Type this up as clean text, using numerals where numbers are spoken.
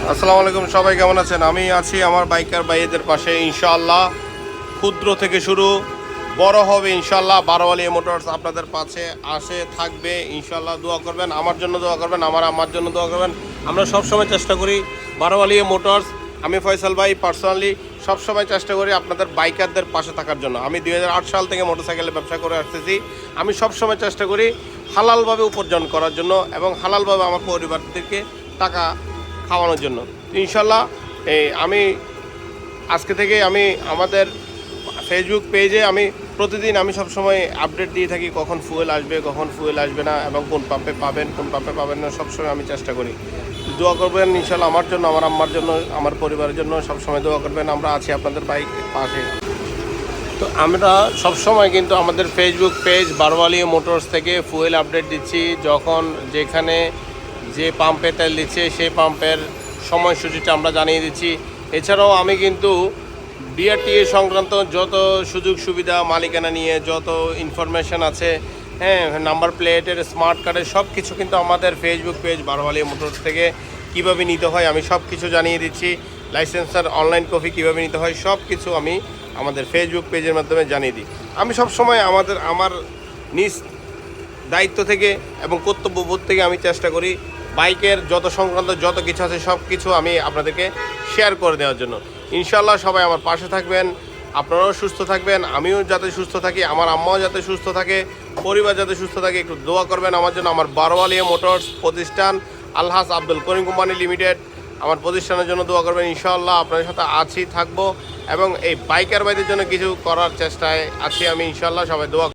আসসালামু আলাইকুম, সবাই কেমন আছেন? আমি আছি আমার বাইকার ভাইদের পাশে। ইনশাআল্লাহ ক্ষুদ্র থেকে শুরু বড় হবে ইনশাআল্লাহ। বারোয়ালিয়া মোটরস আপনাদের পাশে আসে থাকবে ইনশাআল্লাহ। দোয়া করবেন, আমার জন্য দোয়া করবেন, আমার জন্য দোয়া করবেন। আমরা সবসময় চেষ্টা করি বারোয়ালিয়া মোটরস, আমি ফয়সাল ভাই পার্সোনালি সবসময় চেষ্টা করি আপনাদের বাইকারদের পাশে থাকার জন্য। আমি 2008 সাল থেকে মোটরসাইকেলের ব্যবসা করে আসতেছি। আমি সবসময় চেষ্টা করি হালালভাবে উপার্জন করার জন্য এবং হালালভাবে আমার পরিবারদেরকে টাকা খাওয়ানোর জন্য। ইনশাল্লাহ আমি আজকে থেকে আমি আমাদের ফেসবুক পেজে আমি প্রতিদিন আমি সবসময় আপডেট দিয়ে থাকি কখন ফুয়েল আসবে, কখন ফুয়েল আসবে না, এবং কোন পাম্পে পাবেন কোন পাম্পে পাবেন না, সবসময় আমি চেষ্টা করি। দোয়া করবেন ইনশাল্লাহ আমার জন্য, আমার আম্মার জন্য, আমার পরিবারের জন্য সবসময় দোয়া করবেন। আমরা আছি আপনাদের বাইক পাশে। তো আমরা সবসময় কিন্তু আমাদের ফেসবুক পেজ বারোয়ালিয়া মোটরস থেকে ফুয়েল আপডেট দিচ্ছি। যখন যেখানে যে পাম্পে তেল দিচ্ছে সেই পাম্পের সময়সূচিটা আমরা জানিয়ে দিচ্ছি। এছাড়াও আমি কিন্তু বিআরটিএ সংক্রান্ত যত সুযোগ সুবিধা, মালিকানা নিয়ে যত ইনফরমেশান আছে, হ্যাঁ, নাম্বার প্লেটের, স্মার্ট কার্ডের সব কিছু কিন্তু আমাদের ফেসবুক পেজ বারোয়ালিয়া মোটরস থেকে কীভাবে নিতে হয় আমি সব কিছু জানিয়ে দিচ্ছি। লাইসেন্সার অনলাইন কপি কীভাবে নিতে হয় সব কিছু আমি আমাদের ফেসবুক পেজের মাধ্যমে জানিয়ে দিই। আমি সবসময় আমার নিজ দায়িত্ব থেকে এবং কর্তব্যবোধ থেকে আমি চেষ্টা করি বাইকের যত সংক্রান্ত যত কিছু আছে সব কিছু আমি আপনাদেরকে শেয়ার করে দেওয়ার জন্য। ইনশাল্লাহ সবাই আমার পাশে থাকবেন, আপনারাও সুস্থ থাকবেন, আমিও যাতে সুস্থ থাকি, আমার আম্মাও যাতে সুস্থ থাকে, পরিবার যাতে সুস্থ থাকে, একটু দোয়া করবেন আমার জন্য। আমার বারোয়ালিয়া মোটরস প্রতিষ্ঠান আলহাজ আব্দুল করিম কোম্পানি লিমিটেড আমার প্রতিষ্ঠানের জন্য দোয়া করবেন। ইনশাআল্লাহ আপনাদের সাথে আছি, থাকবো এবং এই বাইকার ভাইদের জন্য কিছু করার চেষ্টায় আছি আমি। ইনশাআল্লাহ সবাই দোয়া